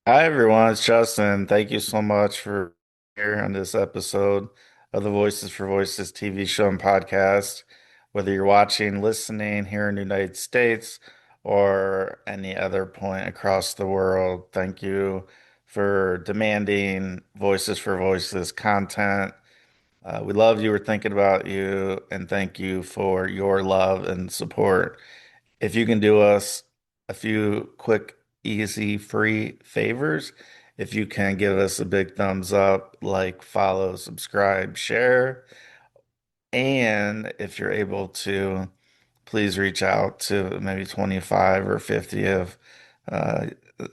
Hi everyone, it's Justin. Thank you so much for here on this episode of the Voices for Voices TV show and podcast. Whether you're watching, listening here in the United States or any other point across the world, thank you for demanding Voices for Voices content. We love you, we're thinking about you, and thank you for your love and support. If you can do us a few quick, easy, free favors, if you can give us a big thumbs up, like, follow, subscribe, share, and if you're able to, please reach out to maybe 25 or 50 of uh,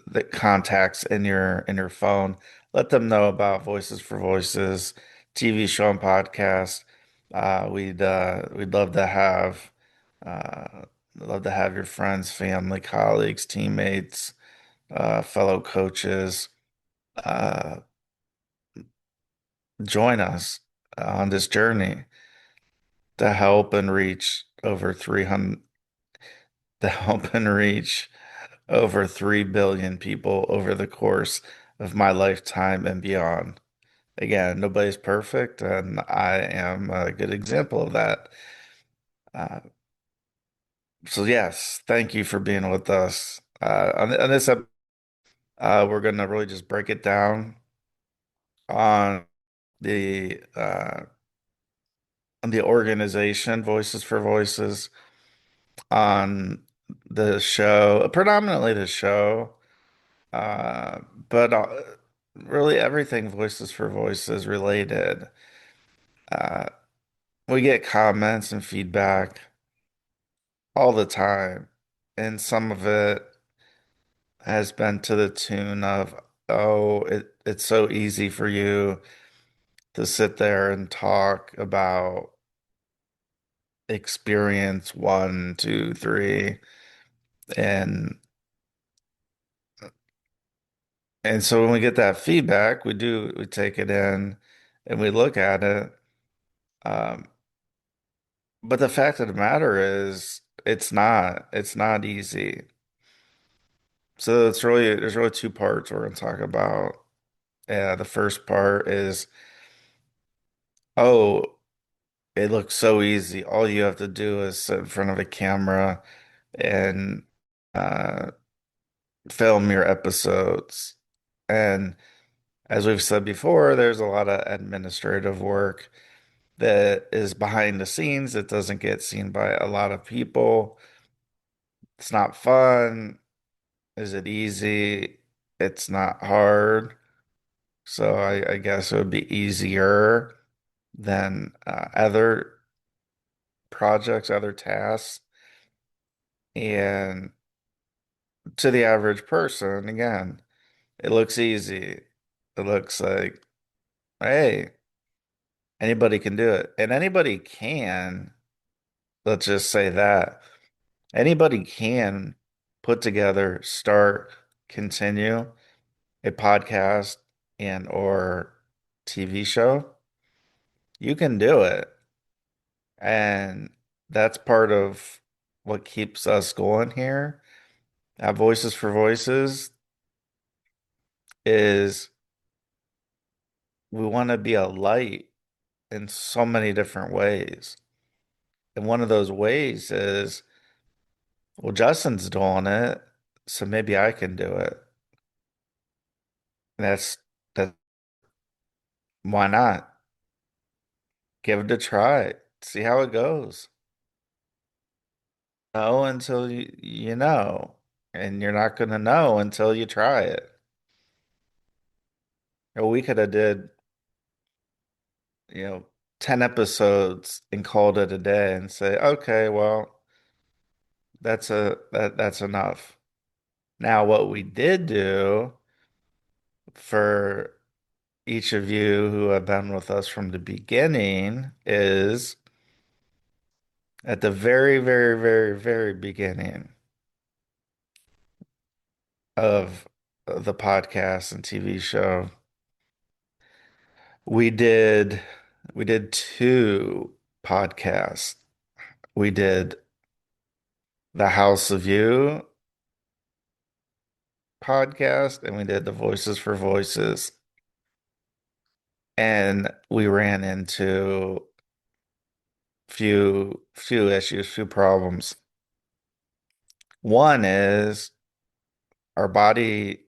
the contacts in your phone. Let them know about Voices for Voices, TV show and podcast. We'd uh, love to have your friends, family, colleagues, teammates, fellow coaches uh, join us on this journey to help and reach over 300 to help and reach over 3 billion people over the course of my lifetime and beyond. Again, nobody's perfect, and I am a good example of that. Uh, so yes, thank you for being with us. On this episode, we're going to really just break it down on the uh, on the organization, Voices for Voices, on the show, predominantly the show. Uh, but really everything Voices for Voices related. Uh, we get comments and feedback all the time, and some of it has been to the tune of, "Oh, it's so easy for you to sit there and talk about experience one, two, three," and and so when we get that feedback, we take it in and we look at it. Um, But the fact of the matter is, it's not easy. So there's really two parts we're going to talk about. The first part is, oh, it looks so easy. All you have to do is sit in front of a camera and uh, film your episodes. And as we've said before, there's a lot of administrative work that is behind the scenes that doesn't get seen by a lot of people. It's not fun. Is it easy? It's not hard. So I guess it would be easier than other projects, other tasks. And to the average person, again, it looks easy. It looks like, hey, anybody can do it. And anybody can, let's just say that. Anybody can put together, start, continue a podcast and or TV show. You can do it. And that's part of what keeps us going here at Voices for Voices is we want to be a light in so many different ways. And one of those ways is, well, Justin's doing it, so maybe I can do it. And that why not? Give it a try. See how it goes. Know until you know. And you're not going to know until you try it. Or we could have did, you know, 10 episodes and called it a day and say, okay, well, that's enough. Now, what we did do for each of you who have been with us from the beginning is at the very, very, very, very beginning of the podcast and TV show, we did we did two podcasts. We did the House of You podcast and we did the Voices for Voices. And we ran into few issues, few problems. One is our body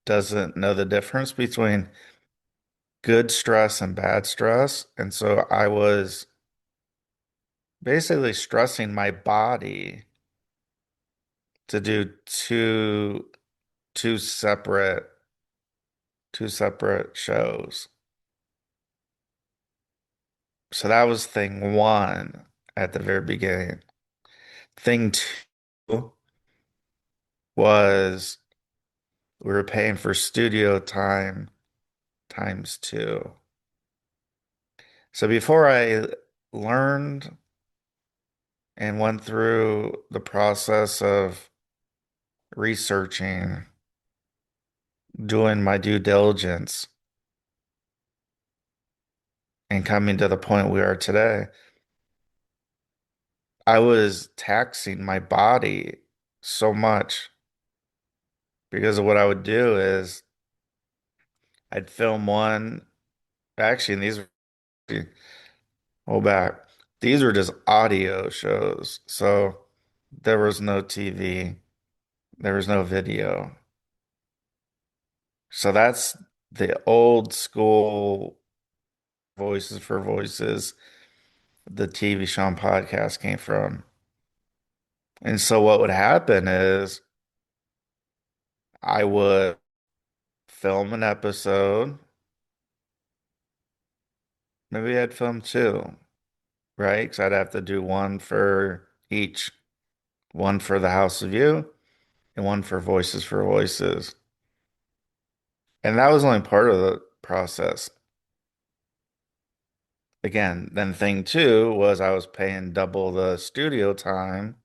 doesn't know the difference between good stress and bad stress. And so I was basically stressing my body to do two separate two separate shows. So that was thing one at the very beginning. Thing two was we were paying for studio time times two. So before I learned and went through the process of researching, doing my due diligence, and coming to the point we are today, I was taxing my body so much because of what I would do is I'd film one. Actually, and these were hold back. These were just audio shows. So there was no TV, there was no video. So that's the old school Voices for Voices, the TV show and podcast came from. And so what would happen is I would film an episode. Maybe I'd film two, right? Because I'd have to do one for each, one for the House of You and one for Voices for Voices. And that was only part of the process. Again, then thing two was I was paying double the studio time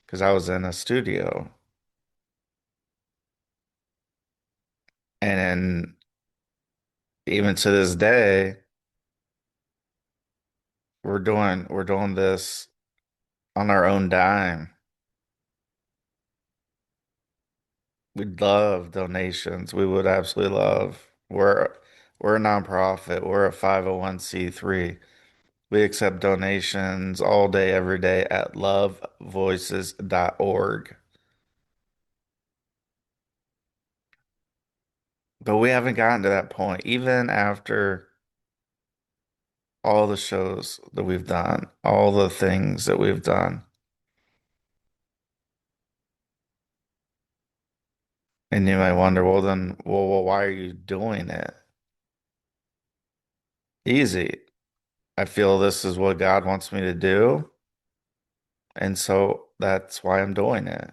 because I was in a studio. And even to this day, we're doing this on our own dime. We'd love donations. We would absolutely love. We're a nonprofit. We're a 501(c)(3). We accept donations all day, every day at lovevoices.org. But we haven't gotten to that point, even after all the shows that we've done, all the things that we've done. And you might wonder, well, then, well, why are you doing it? Easy. I feel this is what God wants me to do. And so that's why I'm doing it.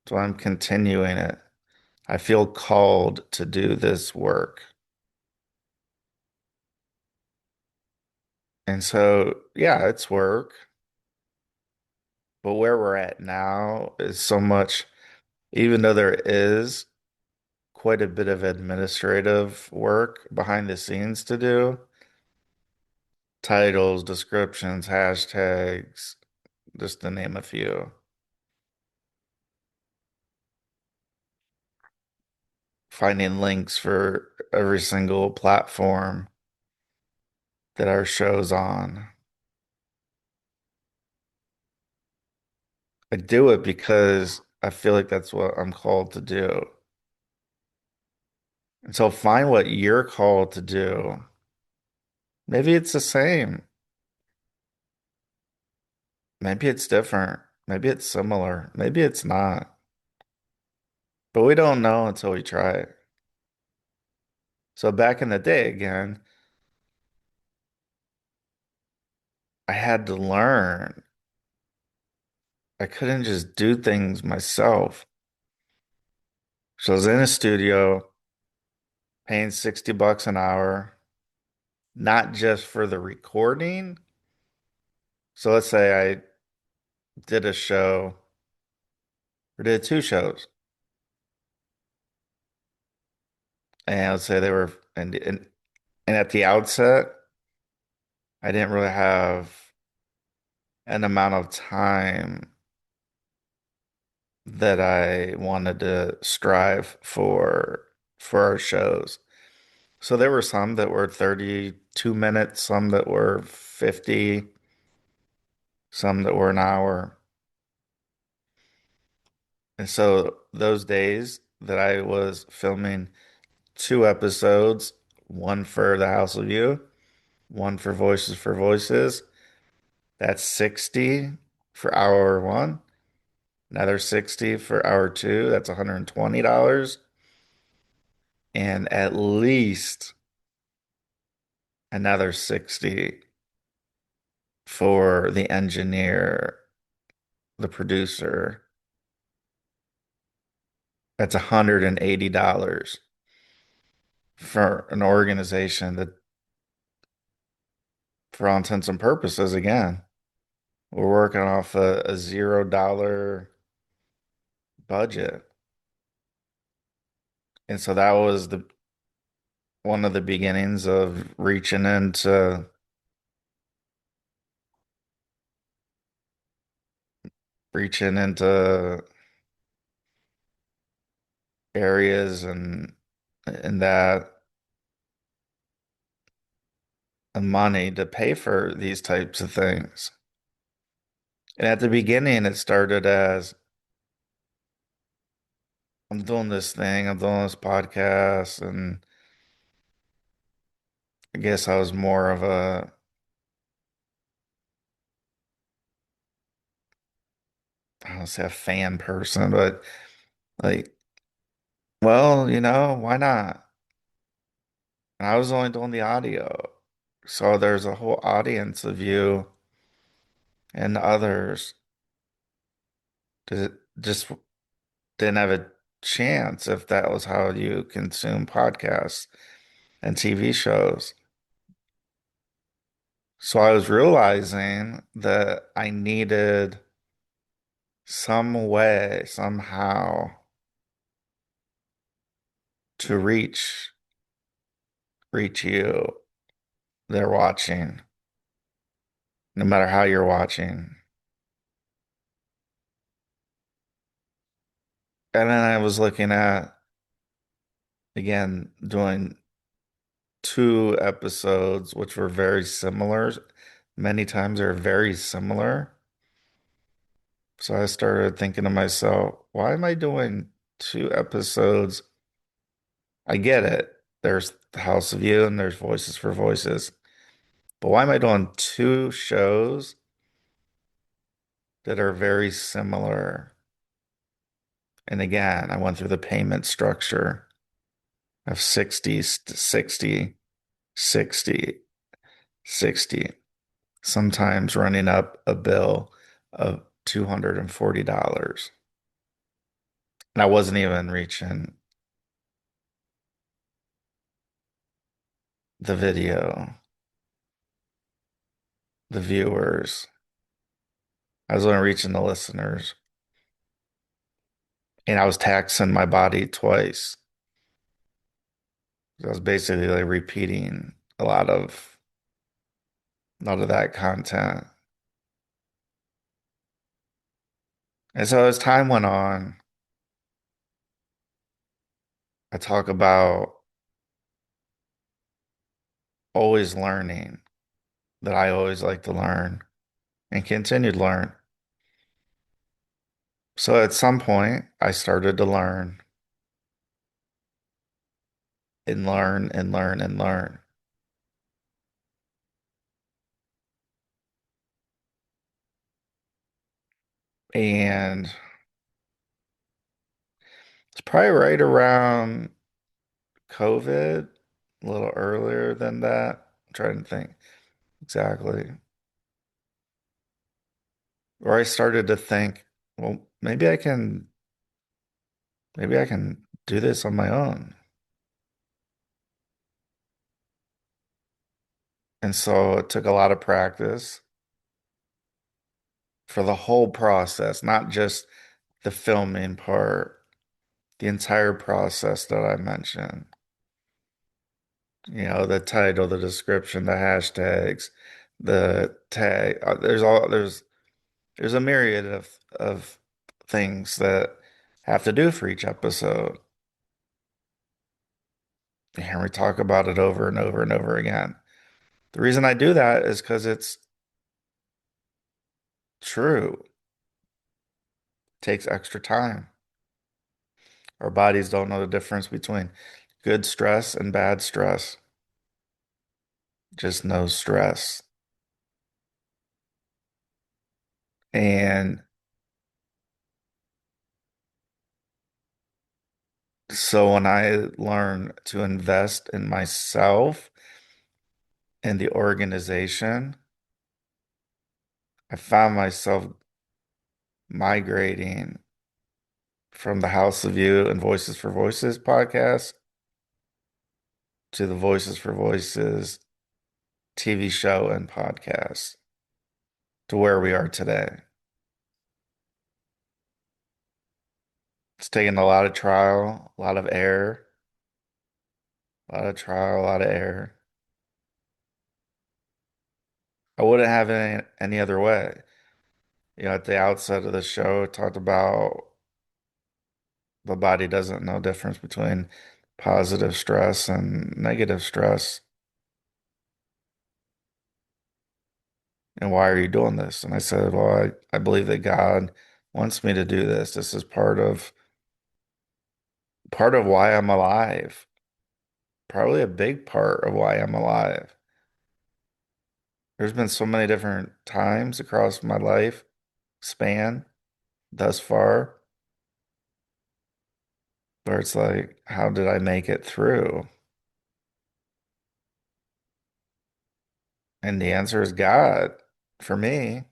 That's why I'm continuing it. I feel called to do this work. And so, yeah, it's work. But where we're at now is so much, even though there is quite a bit of administrative work behind the scenes to do, titles, descriptions, hashtags, just to name a few. Finding links for every single platform that our show's on. I do it because I feel like that's what I'm called to do. And so find what you're called to do. Maybe it's the same. Maybe it's different. Maybe it's similar. Maybe it's not. But we don't know until we try it. So back in the day, again, I had to learn. I couldn't just do things myself. So I was in a studio paying $60 an hour, not just for the recording. So let's say I did a show or did two shows. And let's say they were, and at the outset, I didn't really have an amount of time that I wanted to strive for our shows. So there were some that were 32 minutes, some that were 50, some that were an hour. And so those days that I was filming two episodes, one for The House of You, one for Voices, that's 60 for hour one, another 60 for hour two, that's $120, and at least another 60 for the engineer, the producer. That's $180 for an organization that, for all intents and purposes, again, we're working off a $0 budget. And so that was the one of the beginnings of reaching into areas and that and money to pay for these types of things. And at the beginning, it started as I'm doing this thing, I'm doing this podcast, and I guess I was more of I don't say a fan person, but like, well, why not? And I was only doing the audio. So there's a whole audience of you and others that just didn't have a chance if that was how you consume podcasts and TV shows. So I was realizing that I needed some way, somehow, to reach you. They're watching, no matter how you're watching. And then I was looking at, again, doing two episodes, which were very similar. Many times they're very similar. So I started thinking to myself, why am I doing two episodes? I get it. There's the House of You and there's Voices for Voices. But why am I doing two shows that are very similar? And again, I went through the payment structure of 60, 60, 60, 60, sometimes running up a bill of $240. And I wasn't even reaching the video, the viewers. I was only reaching the listeners. And I was taxing my body twice. I was basically like repeating a lot of that content. And so as time went on, I talk about always learning, that I always like to learn and continue to learn. So at some point, I started to learn and learn and learn and learn. And it's probably right around COVID, a little earlier than that. I'm trying to think exactly. Where I started to think, well, maybe I can do this on my own. And so it took a lot of practice for the whole process, not just the filming part, the entire process that I mentioned. The title, the description, the hashtags, the tag. There's a myriad of things that have to do for each episode. And we talk about it over and over and over again. The reason I do that is because it's true. It takes extra time. Our bodies don't know the difference between good stress and bad stress. Just no stress. And so when I learn to invest in myself and the organization, I found myself migrating from the House of You and Voices for Voices podcast to the Voices for Voices TV show and podcast to where we are today. It's taken a lot of trial, a lot of error, a lot of trial, a lot of error. I wouldn't have it any other way. At the outset of the show, it talked about the body doesn't know difference between positive stress and negative stress. And why are you doing this? And I said, well, I believe that God wants me to do this. This is part of why I'm alive. Probably a big part of why I'm alive. There's been so many different times across my life span thus far where it's like, how did I make it through? And the answer is God for me.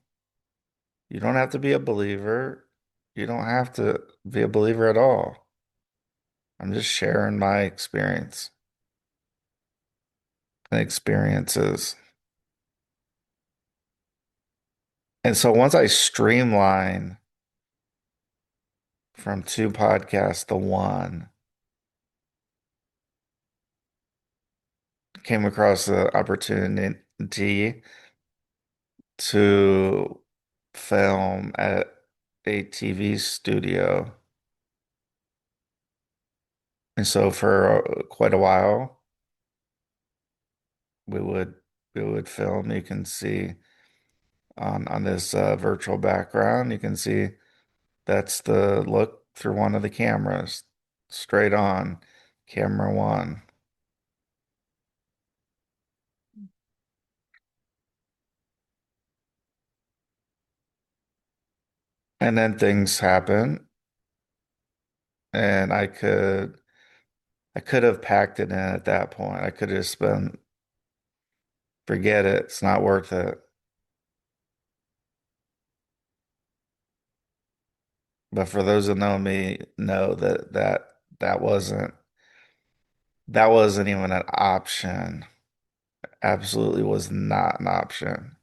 You don't have to be a believer. You don't have to be a believer at all. I'm just sharing my experience and experiences. And so once I streamline from two podcasts to one, came across the opportunity to film at a TV studio. And so for quite a while, we would we would film. You can see on this virtual background, you can see that's the look through one of the cameras, straight on camera one. And then things happen, and I could have packed it in at that point. I could have just been, forget it, it's not worth it. But for those that know me, know that wasn't even an option. Absolutely was not an option.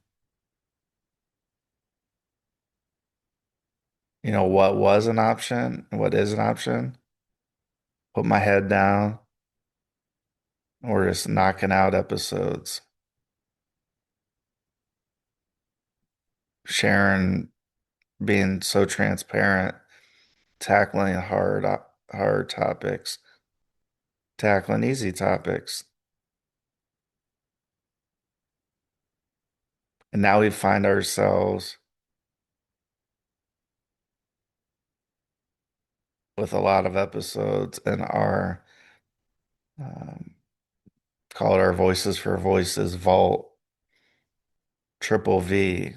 You know what was an option and what is an option? Put my head down. We're just knocking out episodes, sharing, being so transparent, tackling hard topics, tackling easy topics. And now we find ourselves with a lot of episodes in our um, call it our Voices for Voices vault, triple V,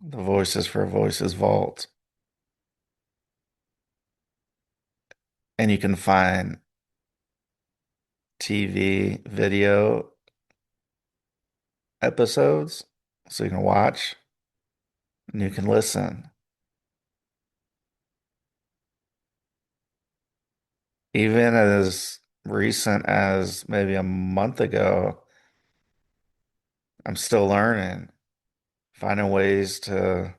the Voices for Voices vault. And you can find TV, video episodes so you can watch and you can listen. Even as recent as maybe a month ago, I'm still learning, finding ways to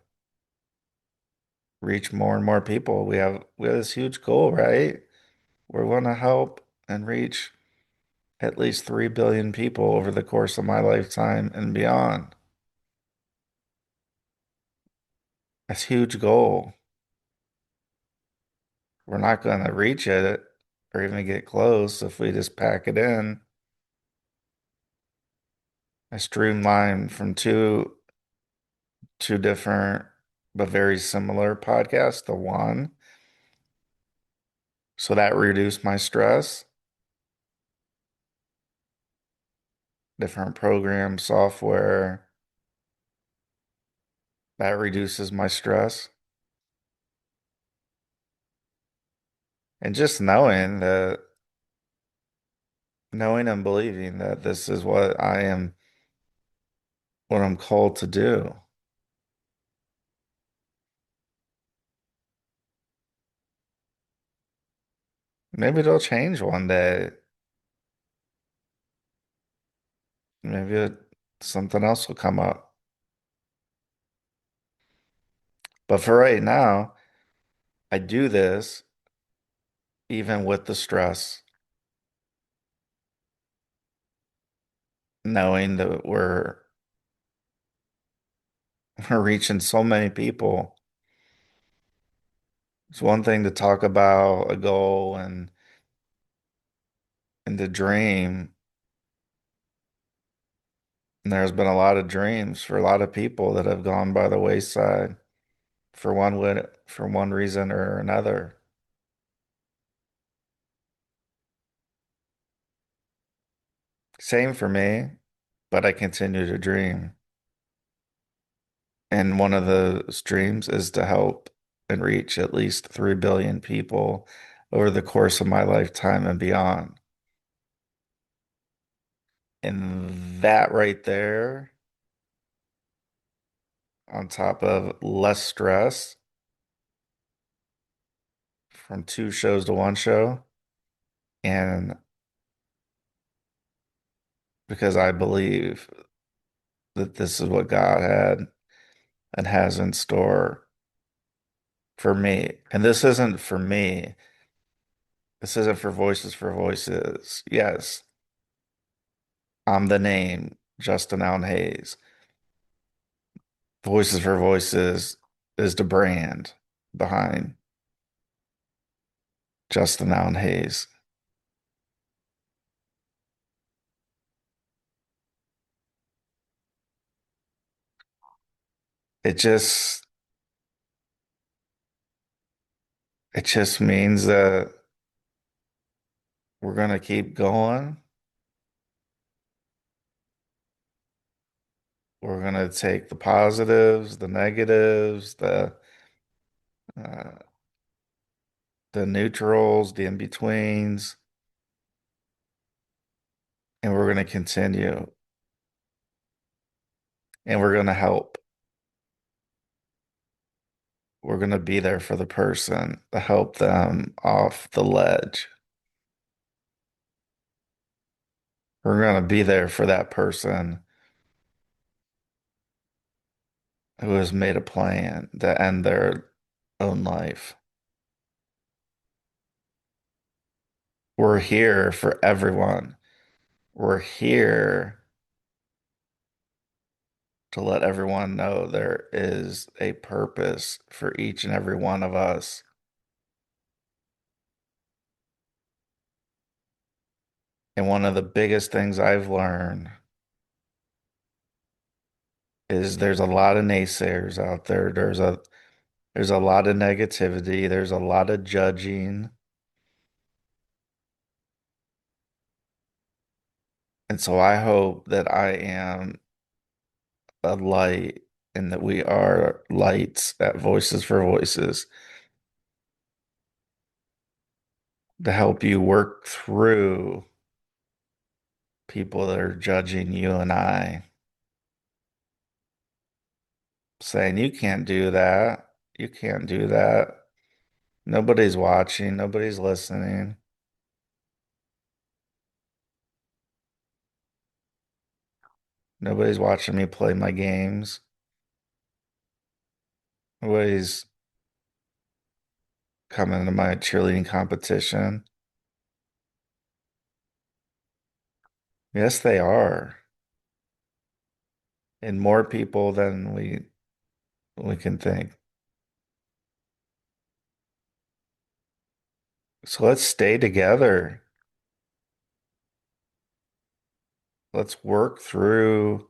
reach more and more people. We have this huge goal, right? We want to help and reach at least 3 billion people over the course of my lifetime and beyond. That's a huge goal. We're not going to reach it or even get close if we just pack it in. I streamlined from two different but very similar podcasts to one. So that reduced my stress. Different program software that reduces my stress. And just knowing and believing that this is what I'm called to do. Maybe it'll change one day. Maybe something else will come up. But for right now, I do this even with the stress, knowing that we're reaching so many people. It's one thing to talk about a goal and to dream. And there's been a lot of dreams for a lot of people that have gone by the wayside for one reason or another. Same for me, but I continue to dream. And one of those dreams is to help and reach at least 3 billion people over the course of my lifetime and beyond. And that right there, on top of less stress from two shows to one show, and because I believe that this is what God had and has in store for me. And this isn't for me. This isn't for Voices for Voices. Yes, I'm the name, Justin Allen Hayes. Voices for Voices is the brand behind Justin Allen Hayes. It just it just means that we're gonna keep going. We're gonna take the positives, the negatives, uh, the neutrals, the in-betweens, and we're gonna continue. And we're gonna help. We're gonna be there for the person to help them off the ledge. We're gonna be there for that person who has made a plan to end their own life. We're here for everyone. We're here to let everyone know there is a purpose for each and every one of us. And one of the biggest things I've learned is there's a lot of naysayers out there. There's a lot of negativity. There's a lot of judging. And so I hope that I am a light and that we are lights at Voices for Voices to help you work through people that are judging you and I, saying, you can't do that. You can't do that. Nobody's watching. Nobody's listening. Nobody's watching me play my games. Nobody's coming to my cheerleading competition. Yes, they are. And more people than we can think. So let's stay together. Let's work through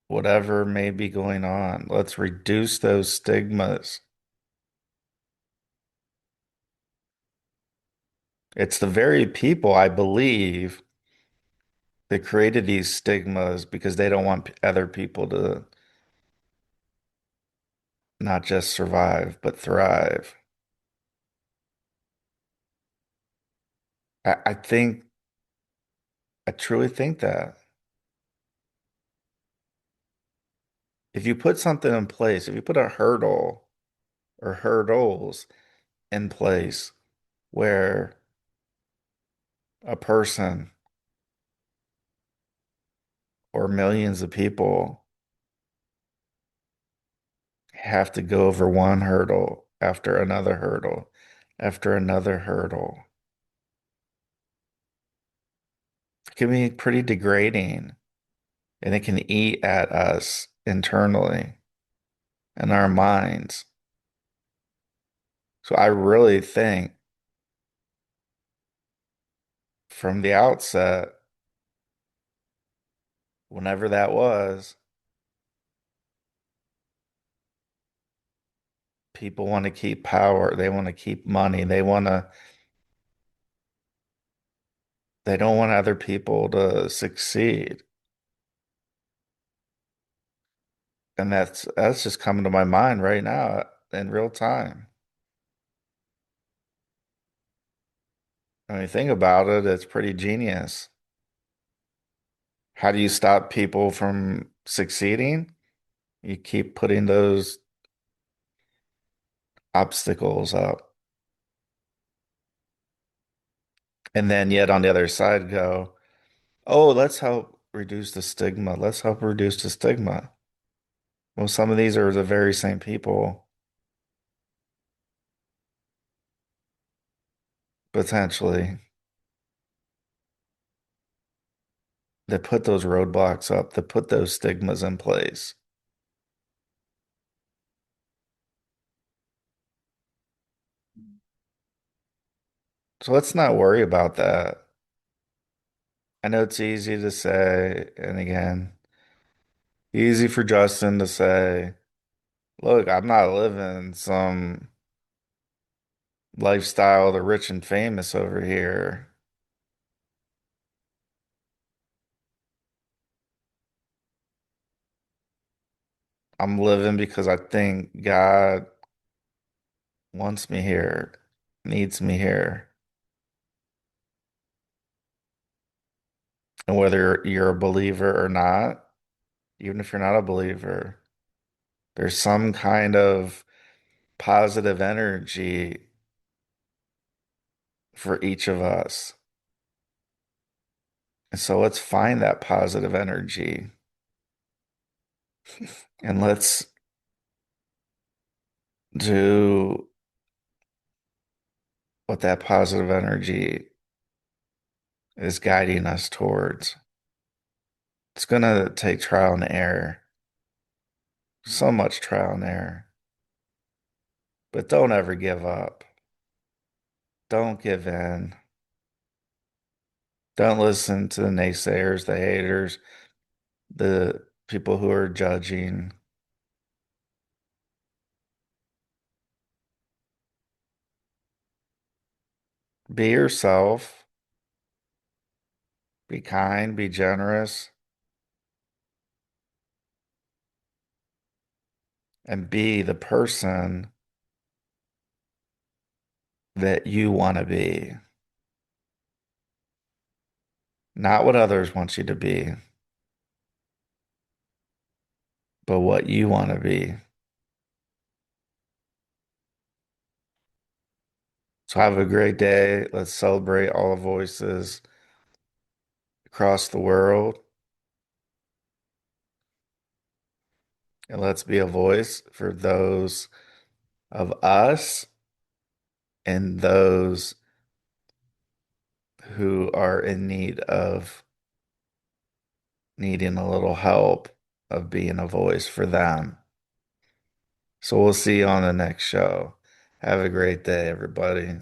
whatever may be going on. Let's reduce those stigmas. It's the very people, I believe, that created these stigmas because they don't want other people to not just survive, but thrive. I think, I truly think that if you put something in place, if you put a hurdle or hurdles in place where a person or millions of people have to go over one hurdle after another hurdle after another hurdle, it can be pretty degrading and it can eat at us internally in our minds. So I really think from the outset, whenever that was, people want to keep power, they want to keep money, they don't want other people to succeed. And that's just coming to my mind right now in real time. I mean, think about it, it's pretty genius. How do you stop people from succeeding? You keep putting those obstacles up. And then yet on the other side go, oh, let's help reduce the stigma. Let's help reduce the stigma. Well, some of these are the very same people potentially that put those roadblocks up, that put those stigmas in place. So let's not worry about that. I know it's easy to say, and again, easy for Justin to say, look, I'm not living some lifestyle of the rich and famous over here. I'm living because I think God wants me here, needs me here. And whether you're a believer or not, even if you're not a believer, there's some kind of positive energy for each of us. And so let's find that positive energy and let's do what that positive energy is guiding us towards. It's going to take trial and error, so much trial and error, but don't ever give up. Don't give in. Don't listen to the naysayers, the haters, the people who are judging. Be yourself, be kind, be generous, and be the person that you want to be, not what others want you to be, but what you want to be. So have a great day. Let's celebrate all the voices across the world, and let's be a voice for those of us and those who are in need of needing a little help of being a voice for them. So we'll see you on the next show. Have a great day, everybody.